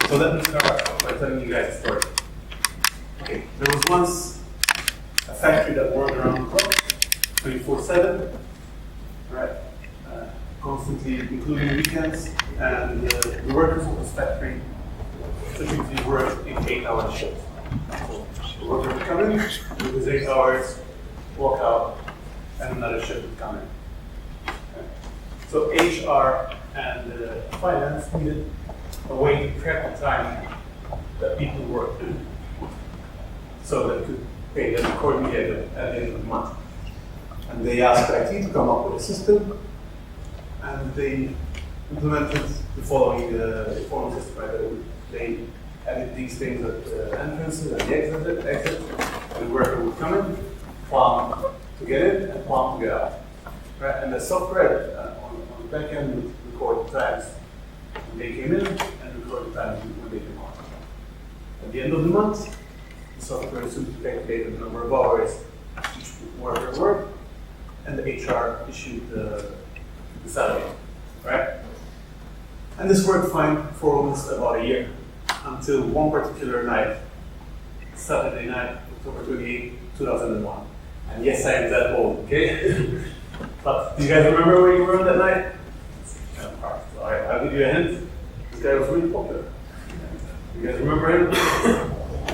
So let me start by telling you guys a story. Okay, there was once a factory that worked around the clock, 24/7, right? Constantly, including weekends, and the workers of this factory typically worked in 8-hour shifts. So the worker would come in, do his 8 hours, walk out, and another shift would come in. Okay. So HR and finance needed a way to track the time that people worked, so they could pay them accordingly at the end of the month. And they asked IT to come up with a system, and they implemented the following formal system. Right? They added these things at the entrances and the exit, and the worker would come in, plan to get in, and plan to get out. Right? And the software on the back end would record the times when they came in and record the times when they came out. At the end of the month, the software simply calculated the number of hours each worker worked, and the HR issued the salary, right? And this worked fine for almost about a year, until one particular night, Saturday night, October 28, 2001. And yes, I am that old, okay? But do you guys remember where you were on that night? It's kind of hard. So I'll give you a hint. This guy was really popular. You guys remember him?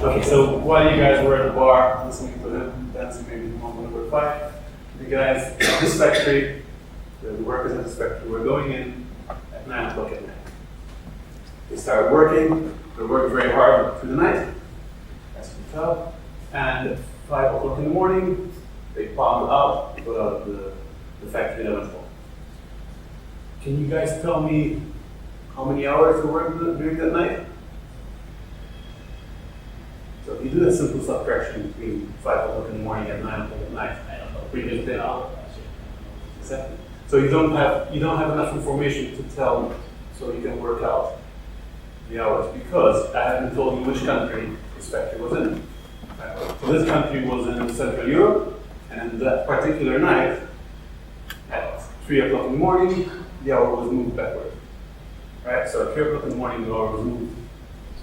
Okay, so while you guys were at the bar, listening to him, dancing maybe on number 5, the guys at this factory, the workers at this factory were going in at 9 o'clock at night. They started working, they worked very hard through the night, as you can tell, and at 5 o'clock in the morning, they bombed out, got out of the factory that went home. Can you guys tell me how many hours they worked during that night? So if you do a simple subtraction between 5 o'clock in the morning and 9 o'clock at night, previous day. Exactly. So you don't have enough information to tell, so you can work out the hours, because I haven't told you which country this factory was in. So this country was in Central Europe, and that particular night, at 3 o'clock in the morning, the hour was moved backward. Right? So at 3 o'clock in the morning, the hour was moved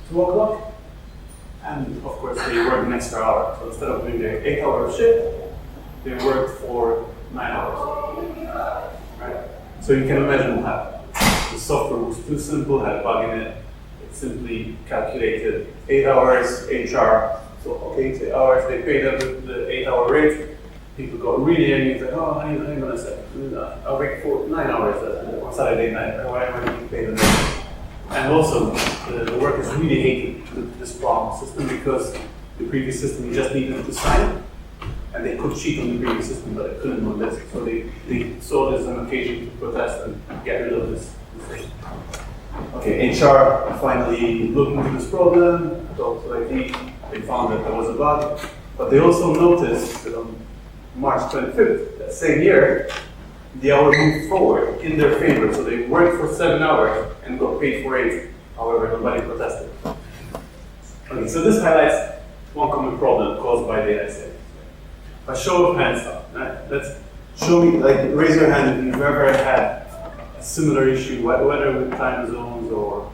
to 2 o'clock, and of course they worked an extra hour. So instead of doing their 8-hour shift, they worked for 9 hours. Right? So you can imagine what happened. The software was too simple, had a bug in it. It simply calculated 8 hours, HR. So, okay, 8 hours, they paid them the 8-hour rate. People got really angry, like, oh, hang on a second. I'll work for 9 hours on Saturday night. Why am I getting paid on that? And also, the workers really hated this problem system, because the previous system you just needed to sign, and they could cheat on the previous system, but they couldn't on this. So they saw this as an occasion to protest and get rid of this thing. Okay, HR finally looked into this problem, talked to IT, they found that there was a bug, but they also noticed that on March 25th, that same year, the hour moved forward in their favor. So they worked for 7 hours and got paid for 8. However, nobody protested. Okay, so this highlights one common problem caused by data setting. By show of hands, let's show me, like, raise your hand if you've ever had a similar issue, whether with time zones or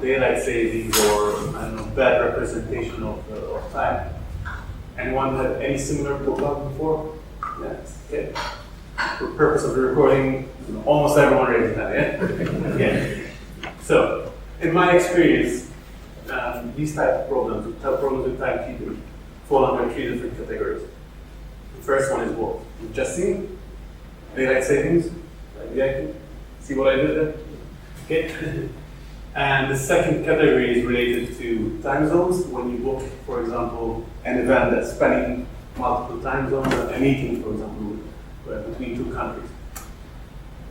daylight savings, or I don't know, bad representation of time. Anyone had any similar problem before? Yes. Okay. For the purpose of the recording, almost everyone raised their hand. Yeah. So, in my experience, these type of problems with timekeeping, fall under 3 different categories. The first one is what we've just seen, daylight savings. Yeah, see what I did there? Okay. And the second category is related to time zones. When you book, for example, an event that's spanning multiple time zones, a meeting, for example, between 2 countries.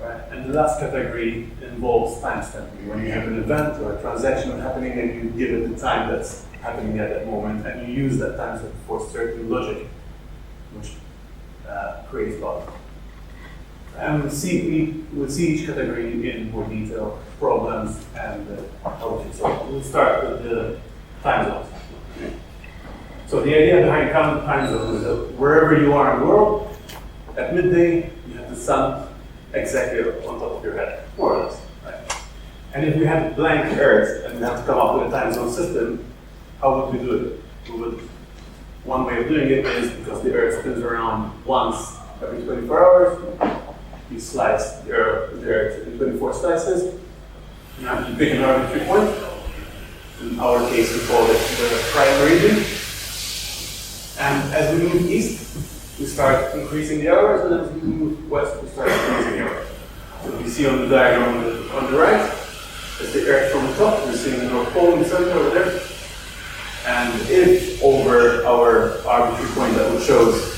Right? And the last category involves timestamping. When you have an event or a transaction happening and you give it the time that's happening at that moment, and you use that timestamp for certain logic, which creates logic. And we'll see each category in more detail, problems, and how we can solve it. We'll start with the time zones. So the idea behind time zones is that wherever you are in the world, at midday, you have the sun exactly on top of your head, more or less. Right? And if we had blank Earth and we have to come up with a time zone system, how would we do it? One way of doing it is because the Earth spins around once every 24 hours, you slice the Earth in 24 slices. Now you pick an arbitrary point. In our case, we call it the prime meridian. And as we move east, we start increasing the hours, and as we move west, we start increasing the hours. So you see on the diagram on the right, is the Earth from the top. We're seeing the North Pole in the center over there. And if over our arbitrary point that we chose,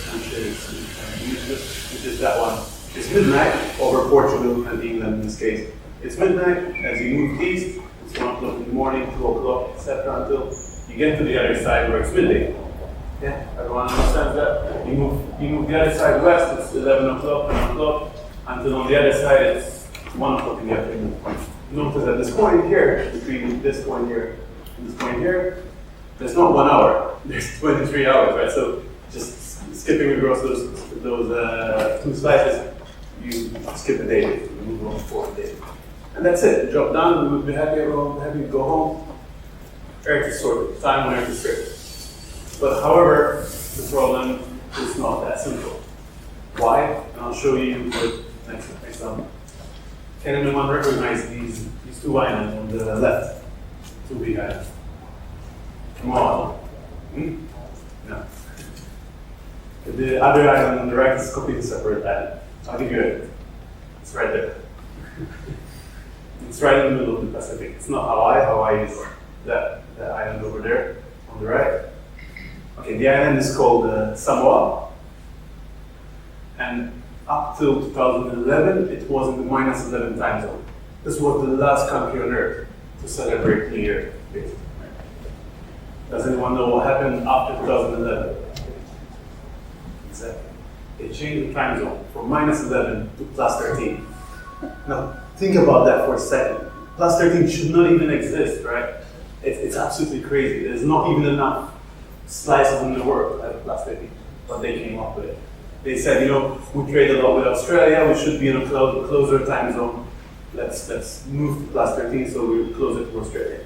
which is that one, it's midnight over Portugal and England in this case. It's midnight. As you move east, it's 1 o'clock in the morning, 2 o'clock, etc. until you get to the other side where it's midday. Yeah, everyone understands that? You move the other side west, it's 11 o'clock, 1 o'clock, until on the other side it's 1 o'clock in the afternoon. Notice at this point here, between this point here and this point here, there's not 1 hour, there's 23 hours, right? So just skipping across those 2 slices, you skip a day, you move on forward day. And that's it, the job done, we would be happy, everyone would be happy to go home. Earth is sorted, time on Earth is certain. But however, the problem is not that simple. Why? And I'll show you with next one. Can anyone recognize these 2 islands on the left? 2 big islands. Come on. No. The other island on the right is a completely separate island. I'll give you it. It's right there. It's right in the middle of the Pacific. It's not Hawaii. Hawaii is that island over there on the right. Okay, the island is called Samoa. And up till 2011, it was in the -11 time zone. This was the last country on Earth to celebrate New Year, basically. Does anyone know what happened after 2011? Exactly. They changed the time zone from -11 to +13. Now, think about that for a second. +13 should not even exist, right? It's absolutely crazy. There's not even enough slices in the world at +13, but they came up with it. They said, we trade a lot with Australia, we should be in a closer time zone. Let's move to +13 so we're closer to Australia.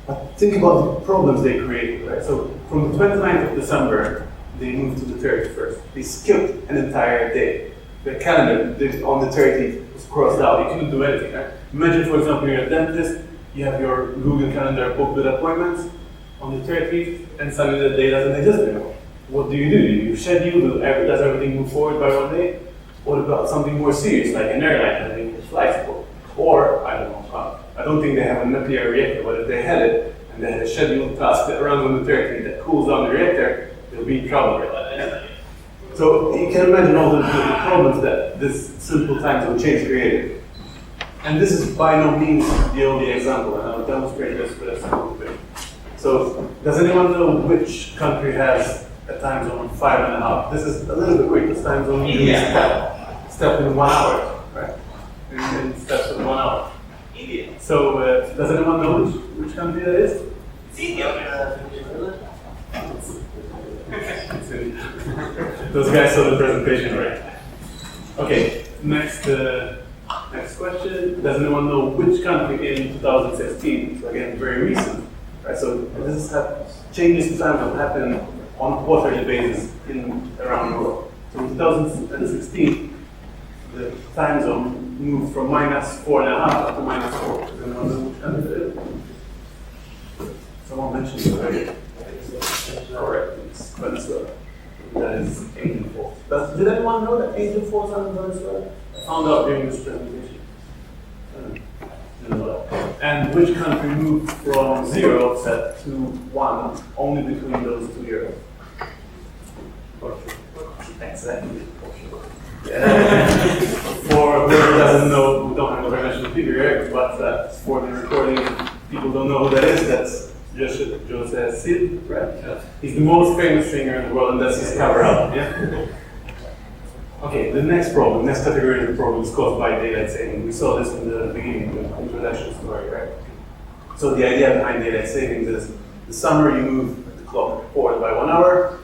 But think about the problems they created, right? So from the 29th of December, they moved to the 31st. They skipped an entire day. The calendar on the 30th was crossed out. You couldn't do anything, right? Imagine, for example, you're a dentist, you have your Google Calendar booked with appointments on the 30th, and suddenly the day doesn't exist anymore. What do? You schedule, does everything move forward by 1 day? What about something more serious, like an airline having flights booked? Or, I don't know, I don't think they have a nuclear reactor, but if they had it, and they had a scheduled task that runs on the 30th that cools down the reactor, they'll be in trouble with that. So you can imagine all the problems that this simple time zone change created. And this is by no means the only example, and I'll demonstrate this with a simple bit. So, does anyone know which country has a time zone of 5.5? This is a little bit weird. This time zone usually step in 1 hour, right? In steps of 1 hour. India. So, does anyone know which country that is? India. Those guys saw the presentation, right? Okay, next question. Does anyone know which country in 2016? So again, very recent. Right, so this changes to time that happen on a quarterly basis around the world. So in 2016, the time zone moved from -4.5 up to -4. Does anyone know which country that is? Someone mentioned it already. Correct, it's Venezuela. That is Angel Falls. Did anyone know that Angel Falls are in Venezuela? I found out during this presentation. And which country moved from 0 set to 1 only between those 2 years? Portugal. Exactly. Portugal. Yeah. For whoever doesn't know, we don't have a dimensional figure here, but for the recording, people don't know who that is. That's José Cid, right? Yeah. He's the most famous singer in the world, and that's his cover album. Yeah. Okay, the next category of the problem is caused by daylight saving. We saw this in the beginning of the introduction story, right? So the idea behind daylight savings is the summer you move the clock forward by 1 hour,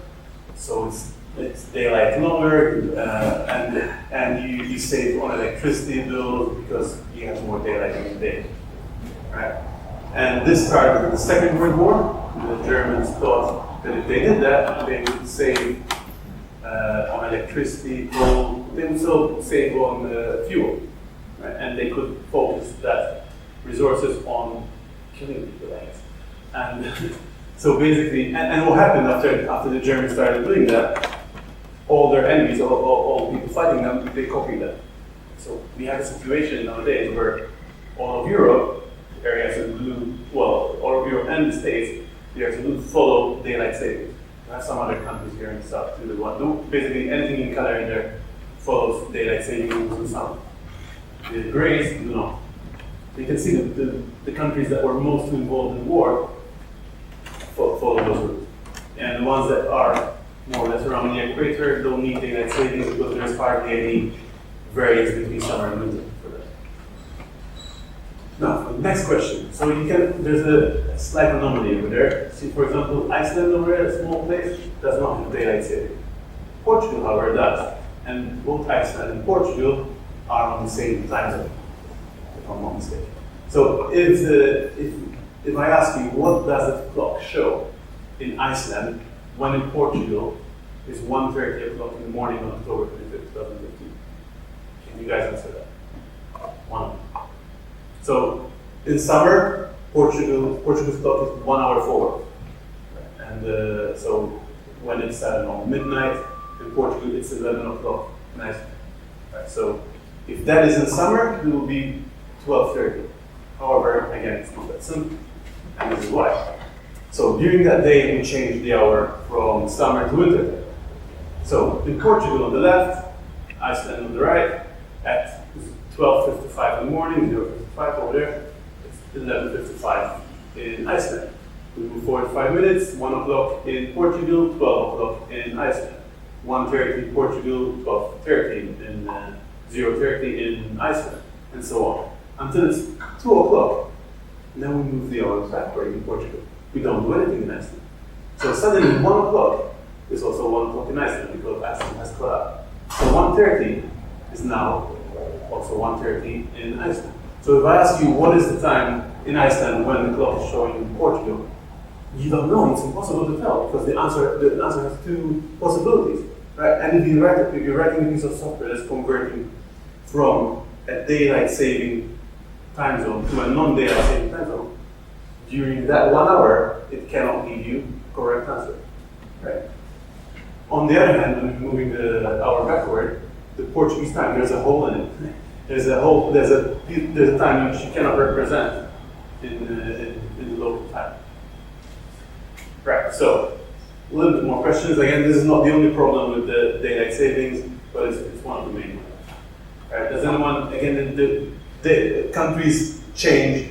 so it's daylight longer, and you save on electricity bills because you have more daylight in the day. right? And this started with the Second World War. The Germans thought that if they did that, they would save on electricity, coal, they would still save on fuel, right? And they could focus that resources on killing people, I guess. And so basically, and what happened after the Germans started doing that, all their enemies, all the people fighting them, they copied them. So we have a situation nowadays where all of Europe, areas in blue, well, all of Europe and the States, the areas in blue follow daylight savings. We have some other countries here in the south too that want to do basically anything in color in there follows daylight saving rules in the south. The grays do not. You can see the countries that were most involved in war follow those rules. And the ones that are more or less around the equator don't need daylight savings because there's hardly any variance between summer and winter for that. Now, next question. So there's a slight anomaly over there. See, for example, Iceland over there, a small place, does not have daylight saving. Portugal, however, does. And both Iceland and Portugal are on the same time zone, if I'm not mistaken. So if I ask you, what does the clock show in Iceland when in Portugal is 1:30 o'clock in the morning on October 25th, 2015? Can you guys answer that? One. So in summer, Portugal's clock is 1 hour forward. And so when it's, I don't know, midnight, in Portugal it's 11 o'clock. Nice. Right, so if that is in summer, it will be 12:30. However, again, it's not that simple, and this is why. So during that day, we changed the hour from summer to winter. So in Portugal on the left, Iceland on the right, at 12:55 in the morning, 0:55 over there, it's 11:55 in Iceland. We move forward 5 minutes, 1 o'clock in Portugal, 12 o'clock in Iceland. 1:30 in Portugal, 12:30 in 0:30 in Iceland, and so on. Until it's 2 o'clock, then we move the hours backward in Portugal. We don't do anything in Iceland. So suddenly 1 o'clock is also 1 o'clock in Iceland because Iceland has caught up. So 1:30 is now also 1:30 in Iceland. So if I ask you what is the time in Iceland when the clock is showing in Portugal, you don't know. It's impossible to tell because the answer has two possibilities, right? And if you're writing a piece of software that's converting from a daylight saving time zone to a non-daylight saving time zone, during that 1 hour, it cannot give you correct answer, right? On the other hand, when you're moving the hour backward, the Portuguese time, there's a hole in it. There's a time which you cannot represent in the local time. Right, so a little bit more questions. Again, this is not the only problem with the daylight savings, but it's one of the main ones. Right, does anyone, again, the countries change,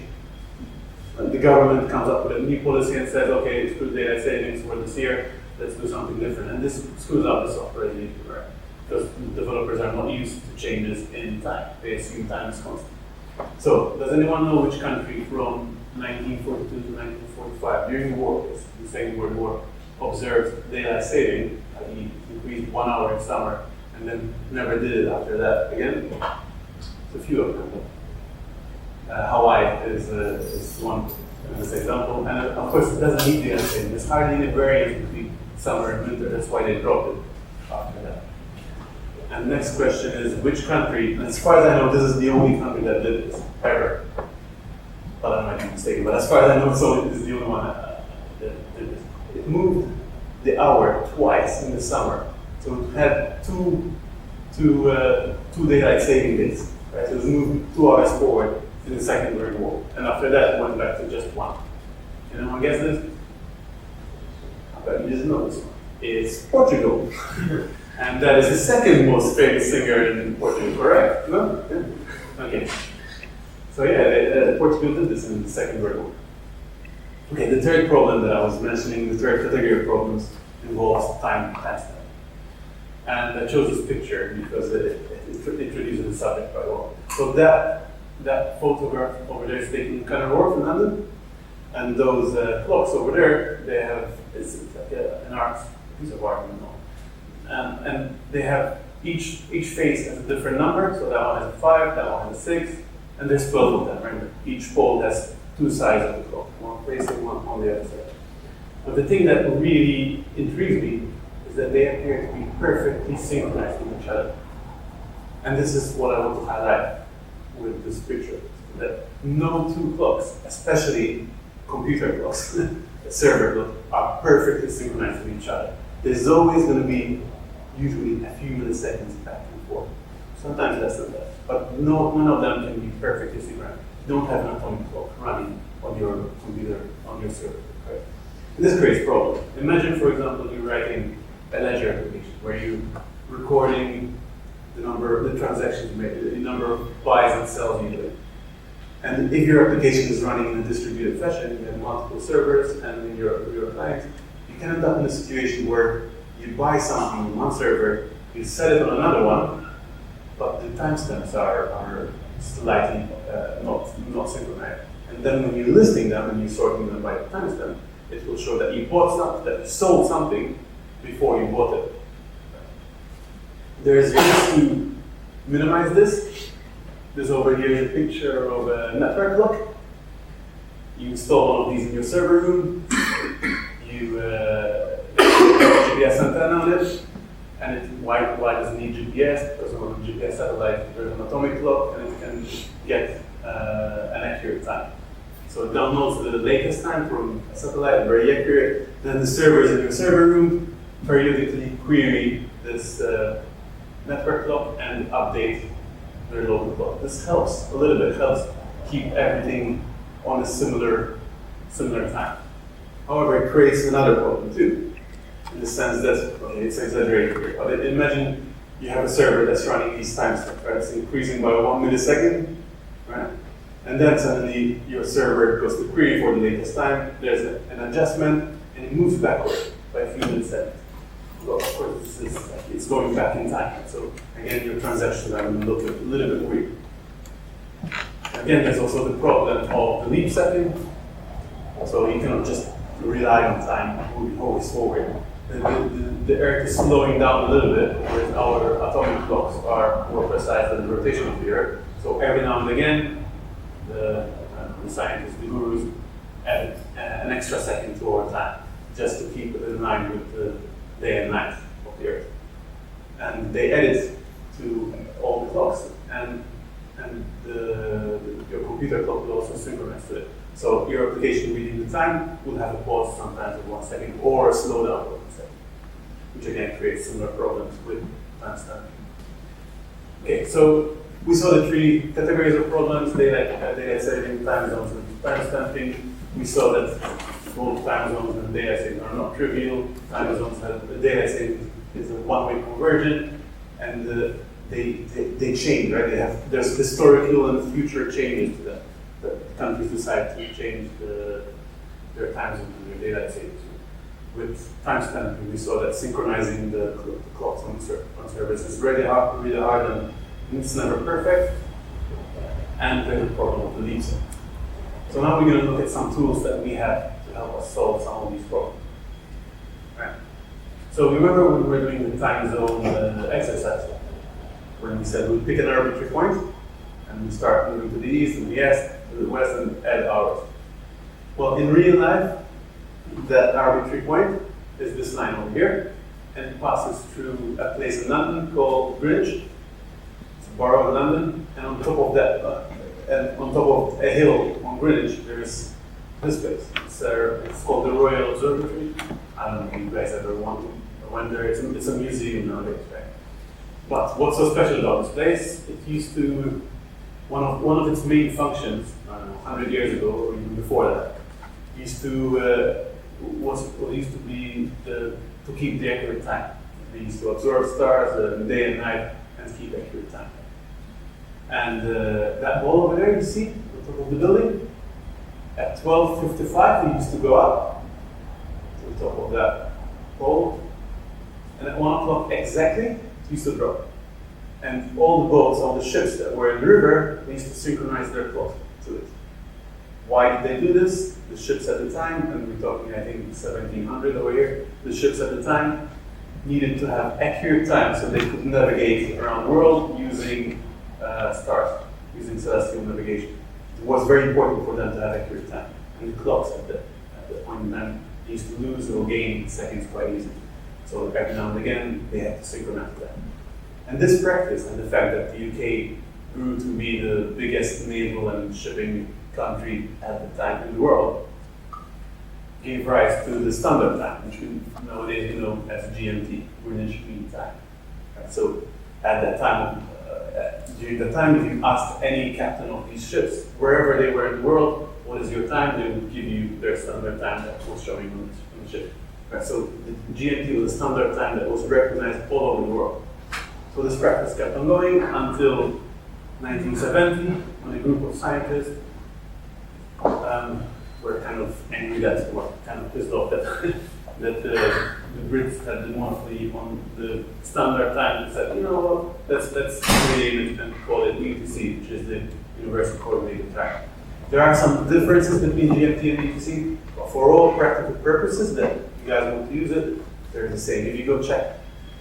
the government comes up with a new policy and says, okay, screw daylight savings for this year, let's do something different. And this screws up the software immediately, right? Because developers are not used to changes in time. They assume time is constant. So, does anyone know which country from 1942 to 1945, during the war, the Second World War, observed daylight saving, i.e. increased 1 hour in summer, and then never did it after that again? There's a few of them. Hawaii is one as an example, and of course it doesn't need daylight saving. There's hardly any variance between summer and winter, that's why they dropped it after that. And the next question is, which country, and as far as I know, this is the only country that did this, ever. But I might be mistaken, but as far as I know, so it is the only one that did this. It moved the hour twice in the summer. So it had two daylight saving days. Right? So it was moved 2 hours forward in the Second World War. And after that, it went back to just one. Can anyone guess this? I bet you didn't know this one. It's Portugal. And that is the second most famous singer in Portugal, correct? No? Yeah. Okay. So yeah, Portugal did this in the Second World War. Okay, the third problem that I was mentioning, the third category of problems, involves time stamp. And I chose this picture because it introduces the subject quite well. So that photograph over there is taken in Canary Wharf in London, and those clocks over there, they have, it's like an art, piece of art, you know. And they have, each face has a different number, so that one has a 5, that one has a 6, and there's 12 of them, right? Each pole has two sides of the clock, one facing one on the other side. But the thing that really intrigues me is that they appear to be perfectly synchronized with each other. And this is what I want to highlight with this picture, that no two clocks, especially computer clocks, server clocks, are perfectly synchronized with each other. There's always going to be usually a few milliseconds back and forth, sometimes less than that. But none of them can be perfectly synchronized. You don't have an atomic clock running on your computer, on your server. Right? And this creates problems. Imagine, for example, you're writing a ledger application where you're recording the transactions you made, the number of buys and sells you did. And if your application is running in a distributed fashion, you have multiple servers and in your clients, you can end up in a situation where you buy something on one server, you set it on another one, but the timestamps are slightly not synchronized. And then when you're listing them and you're sorting them by the timestamp, it will show that you bought something, that you sold something before you bought it. There's ways to minimize this. There's over here a picture of a network clock. You install one of these in your server room. You put a GPS antenna on it. And why does it need GPS? Because on the GPS satellite there's an atomic clock and it can get an accurate time. So it downloads the latest time from a satellite, very accurate. Then the servers in your server room periodically query this network clock and update their local clock. This helps a little bit, helps keep everything on a similar time. However, it creates another problem too, in the sense that, okay, it's exaggerated here, but imagine you have a server that's running these timestamps, right? It's increasing by 1 millisecond, right? And then suddenly your server goes to query for the latest time, there's an adjustment, and it moves backward by a few milliseconds. Well, of course, it's going back in time. So again, your transactions are going to look a little bit weird. Again, there's also the problem of the leap setting. So you cannot just rely on time moving always forward. The Earth is slowing down a little bit, whereas our atomic clocks are more precise than the rotation of the Earth. So every now and again, the scientists, the gurus, add an extra second to our time, just to keep it in line with the day and night of the Earth. And they add it to all the clocks, and your computer clock will also synchronize to it. So your application reading the time will have a pause sometimes of 1 second or a slowdown of 1 second, which again creates similar problems with timestamp. Okay, so we saw the three categories of problems: daylight saving, time zones, and timestamping. We saw that both time zones and daylight saving are not trivial. Time zones have the daylight saving is a one-way conversion, and they change, right? There's historical and future changes to that. The countries decide to change their time zone and their daylight saving. With timestamping, we saw that synchronizing the clocks on servers is really hard, and it's never perfect. And there's a problem of the leap setting. So now we're going to look at some tools that we have to help us solve some of these problems. Right. So remember when we were doing the time zone exercise, when we said we pick an arbitrary point and we start moving to the east and the west and add hours. Well, in real life, that arbitrary point is this line over here, and it passes through a place in London called Greenwich. It's a borough of London, and on top of that, and on top of a hill on Greenwich, there's this place. It's called the Royal Observatory. I don't know if you guys ever went there. It's a museum nowadays, right? But what's so special about this place? It used to one of its main functions, I don't know, 100 years ago or even before that, used to be to keep the accurate time. They used to observe stars day and night and keep accurate time. And that ball over there, you see, on top of the building, at 12:55, we used to go up to the top of that pole, and at 1 o'clock exactly, it used to drop. And all the boats, all the ships that were in the river, they used to synchronize their clock to it. Why did they do this? The ships at the time, and we're talking, I think, 1700 over here, the ships at the time needed to have accurate time so they could navigate around the world using stars, using celestial navigation, to it was very important for them to have accurate time. And the clocks at the point in time used to lose or gain seconds quite easily. So every now and again, they had to synchronize that. And this practice and the fact that the UK grew to be the biggest naval and shipping country at the time in the world gave rise to the standard time, which we nowadays know as GMT, Greenwich Mean Time. Right? So at that time, during the time, if you asked any captain of these ships, wherever they were in the world, what is your time, they would give you their standard time that was showing on the ship. Right? So the GMT was a standard time that was recognized all over the world. So this practice kept on going until 1970, when a group of scientists were kind of angry that, or kind of pissed off that, that the Brits had the monopoly on the standard time and said, you know what, let's rename it and call it UTC, which is the Universal Coordinated Time. There are some differences between GMT and UTC, but for all practical purposes that you guys want to use it, they're the same. If you go check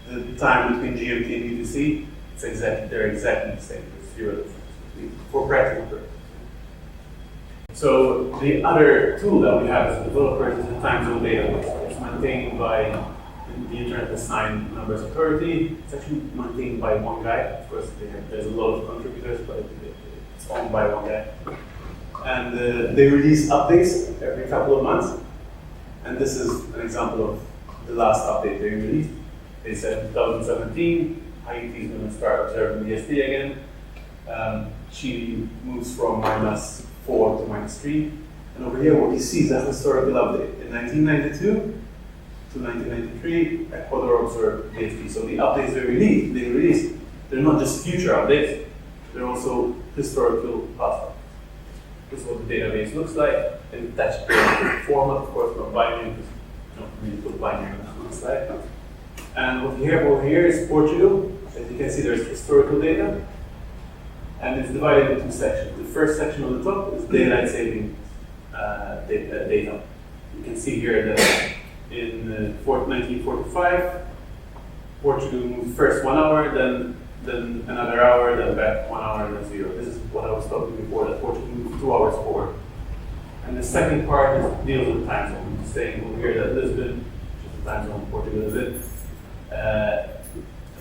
the time between GMT and UTC, they're exactly the same. There's zero difference for practical purposes. So the other tool that we have as developers is the timezone database. It's maintained by the Internet Assigned Numbers Authority. It's actually maintained by one guy. Of course, there's a lot of contributors, but it's owned by one guy. And they release updates every couple of months. And this is an example of the last update they released. They said 2017, Haiti is going to start observing DST again. Chile moves from -4 to -3. And over here, what you see is a historical update. In 1992 to 1993, Ecuador observed DST. So the updates they release, they're not just future updates, they're also historical past updates. This is what the database looks like in text-based format, of course, not binary, because you don't really put binary on the slide. And what we have over here is Portugal. As you can see, there's historical data, and it's divided into two sections. The first section on the top is daylight saving data. You can see here that in 1945, Portugal moved first 1 hour, then another hour, then back 1 hour, and then 0. This is what I was talking before, that Portugal moved 2 hours forward. And the second part deals with time zone. It's saying over here that Lisbon, which is the time zone Portugal is in,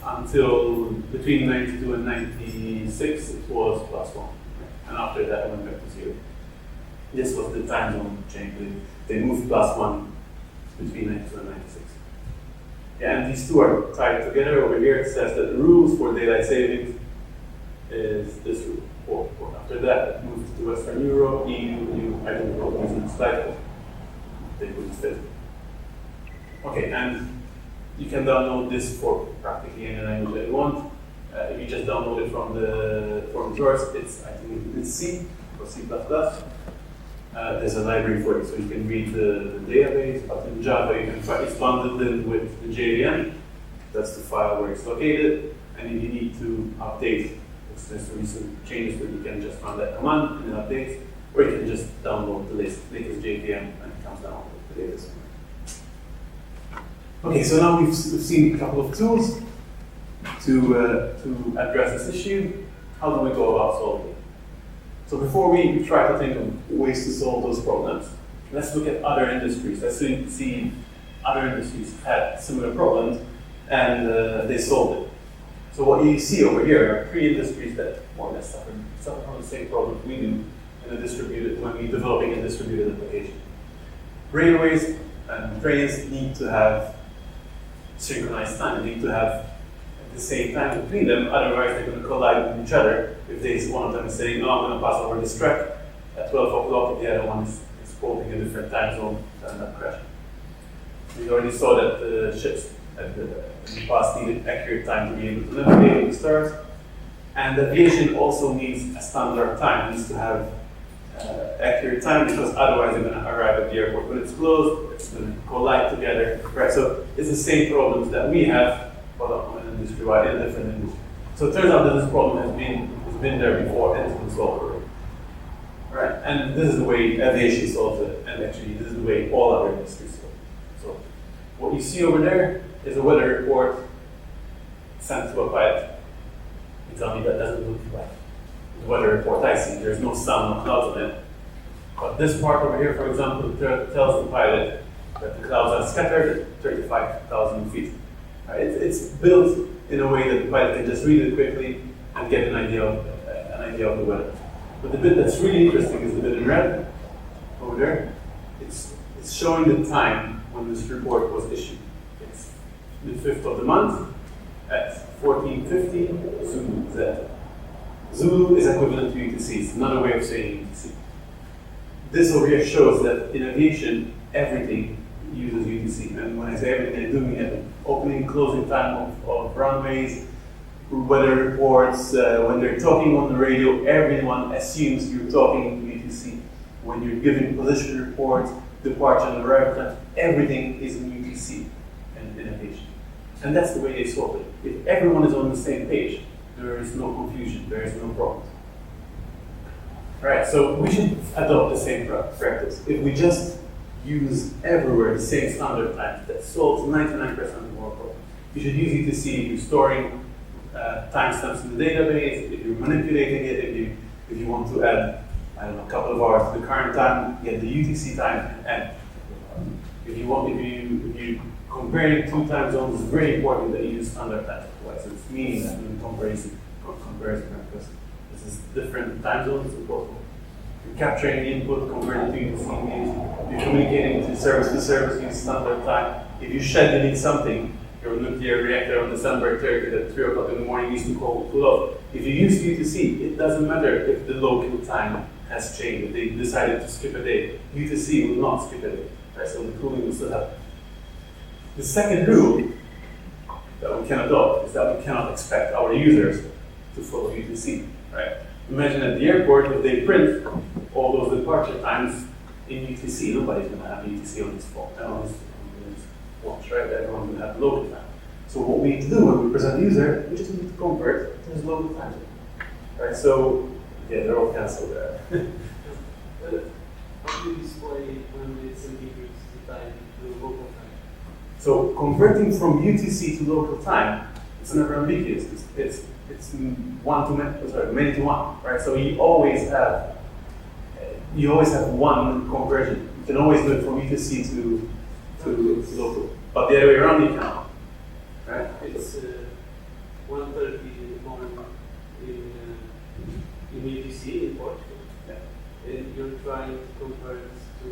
until between 92 and 96, it was +1. And after that, it went back to 0. This was the time zone change. They moved +1 between 92 and 96. Yeah, and these two are tied together. Over here, it says that the rules for daylight savings is this rule. After that, it moved to Western Europe, EU, I don't know what these slide. They wouldn't fit. Okay, and you can download this for practically any language that you want. If you just download it from the source, I think it's C or C++. There's a library for it, so you can read the database. But in Java, you can find it's bundled in with the JVM. That's the file where it's located. And if you need to update, there's some recent changes that you can just run that command and it updates, or you can just download the latest JVM and it comes down with the data. Okay, so now we've seen a couple of tools to address this issue. How do we go about solving it? So before we try to think of ways to solve those problems, let's look at other industries. Let's see other industries had similar problems and they solved it. So what you see over here are 3 industries that more or less suffer from the same problem we do when we're developing a distributed application. Railways and trains need to have synchronized time. They need to have the same time between them, otherwise they're going to collide with each other. If one of them is saying, no, I'm going to pass over this track at 12 o'clock, if the other one is quoting a different time zone, then that crashing. We already saw that the ships in the past needed accurate time to be able to navigate the stars. And aviation also needs a standard time. It needs to have accurate time, because otherwise they're going to arrive at the airport when it's closed, it's going to collide together. Right? So it's the same problems that we have, but on an industry-wide, in a different industry. So it turns out that this problem has been there before and it's been solved already. Right? And this is the way aviation solves it, and actually this is the way all other industries solve it. So what you see over there is a weather report sent to a pilot. You tell me that doesn't look right. the weather report I see. There's no sun, no clouds on it. But this part over here, for example, tells the pilot that the clouds are scattered at 35,000 feet. Right? It's built in a way that the pilot can just read it quickly and get an idea of the weather. But the bit that's really interesting is the bit in red over there. It's showing the time when this report was issued. It's the 5th of the month at 14:50 Zulu Z. Zulu is equivalent to UTC. It's another way of saying UTC. This over here shows that in aviation, everything uses UTC. And when I say everything, I'm doing it. Opening, closing time of runways, weather reports, when they're talking on the radio, everyone assumes you're talking UTC. When you're giving position reports, departure and arrival time, everything is in UTC in aviation. And that's the way they solve it. If everyone is on the same page, there is no confusion, there is no problem. Right, so we should adopt the same practice. If we just use everywhere the same standard time, that solves 99% of our problems. You should use UTC if you're storing timestamps in the database, if you're manipulating it, if you want to add, I don't know, a couple of hours to the current time, get the UTC time and add. If you comparing two time zones, it's very important that you use standard time. Otherwise, it's meaningless in comparison, because this is different time zones. You're capturing the input, converting to UTC, you're communicating to service, use standard time. If you scheduling something, your nuclear reactor on December 30th at 3 o'clock in the morning needs to cool off. If you use UTC, it doesn't matter if the local time has changed, if they decided to skip a day. UTC will not skip a day, right? So the cooling will still happen. The second rule that we can adopt is that we cannot expect our users to follow UTC, right? Imagine at the airport, if they print all those departure times in UTC, nobody's going to have UTC on his phone, on his watch, right? Everyone will have local time. So what we need to do when we present the user, we just need to convert to his local time zone, right? So, yeah, they're all cancelled there. How do you display when it's ambiguous the time to local time? So converting from UTC to local time, it's never ambiguous. It's many to one, right? So you always have one conversion. You can always do it from UTC to local, but the other way around you cannot, right? It's 1:30 in the morning in UTC in Portugal, and you're trying to convert to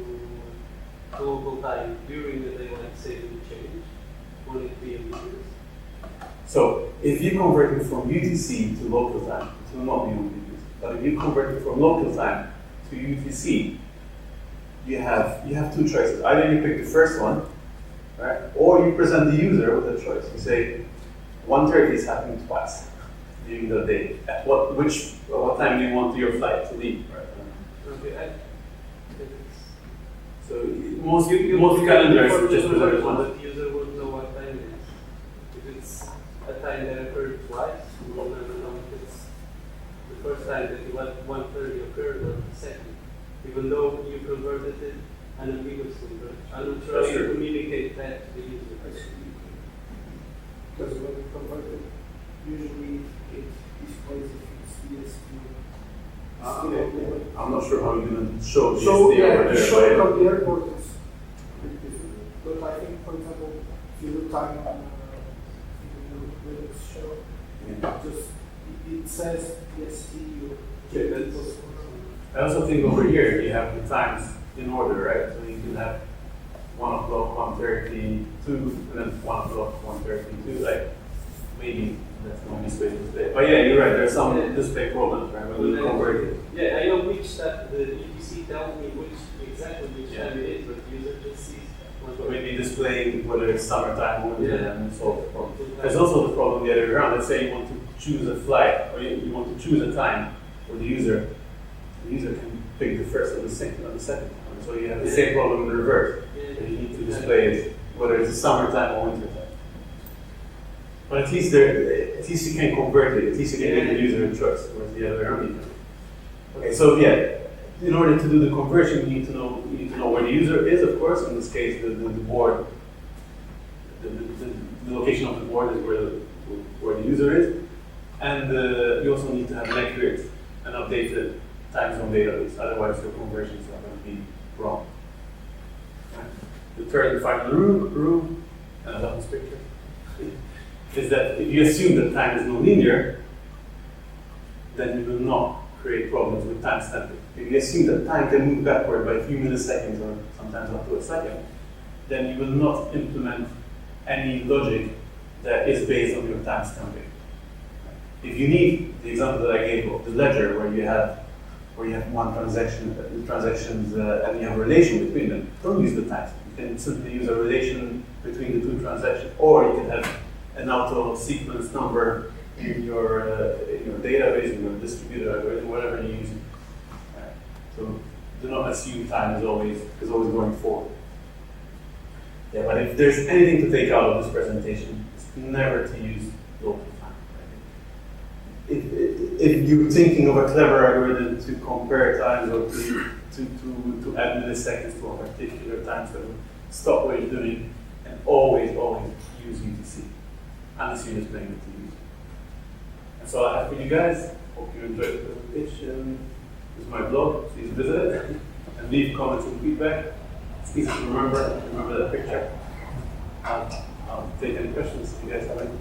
local time during the daylight saving change. Will it be ambiguous? So if you convert it from UTC to local time, it will not be ambiguous. But if you convert it from local time to UTC, you have two choices. Either you pick the first one, right, or you present the user with a choice. You say 1:30 is happening twice during the day. At what time do you want your flight to leave? Right? Okay. So most calendars just present one. The user won't know what time it is. If it's a time that occurred twice, you will never know if it's the first time that 1:30 occurred or the second. Even though you converted it unambiguously, but I'm not sure how you communicate that to the user. Because when we convert it, usually it displays if it's DST. I'm not sure how you're going to show DST So, over yeah, there. show it on the airport is different. But I think, for example, if you look time on the show, just it says DST or I also think over here you have the times in order, right? So you can have 1 o'clock, 1:32, and then 1 o'clock, 1:32. Like maybe that's the only way to display. But yeah, you're right. There's some display problems, right? When we convert it. Yeah, I know which time the UTC tells me exactly which time it is, but the user just sees. So maybe displaying whether it's summertime or winter and solve the problem. There's also the problem the other way around. Let's say you want to choose a flight, or you want to choose a time for the user. The user can pick the first or the second time. So you have the same problem in the reverse. So you need to display it whether it's summertime or winter time. But at least you can convert it. At least you can give the user a choice. Whereas the other way around, you can. Okay, so in order to do the conversion, you need to know where the user is, of course. In this case, the board, the location of the board is where the user is, and you also need to have an an updated time zone database. Otherwise, your conversions are going to be wrong. Right? The third and final rule, and I love this picture, is that if you assume that time is nonlinear, then you will not create problems with time stamping. If you assume that time can move backward by a few milliseconds or sometimes up to a second, then you will not implement any logic that is based on your time stamping. If you need the example that I gave of the ledger where you have one transaction, the transactions, and you have a relation between them, don't use the time. You can simply use a relation between the two transactions, or you can have an auto sequence number in your database, in your distributed algorithm, whatever you use. So do not assume time is always going forward. Yeah, but if there's anything to take out of this presentation, it's never to use local time. If you're thinking of a clever algorithm to compare times or to add milliseconds to a particular time step, stop what you're doing and always use UTC, unless you're just playing with the user. That's all I have for you guys. Hope you enjoyed the presentation. This is my blog, please visit it and leave comments and feedback. It's easy to remember that picture. I'll take any questions if you guys have any.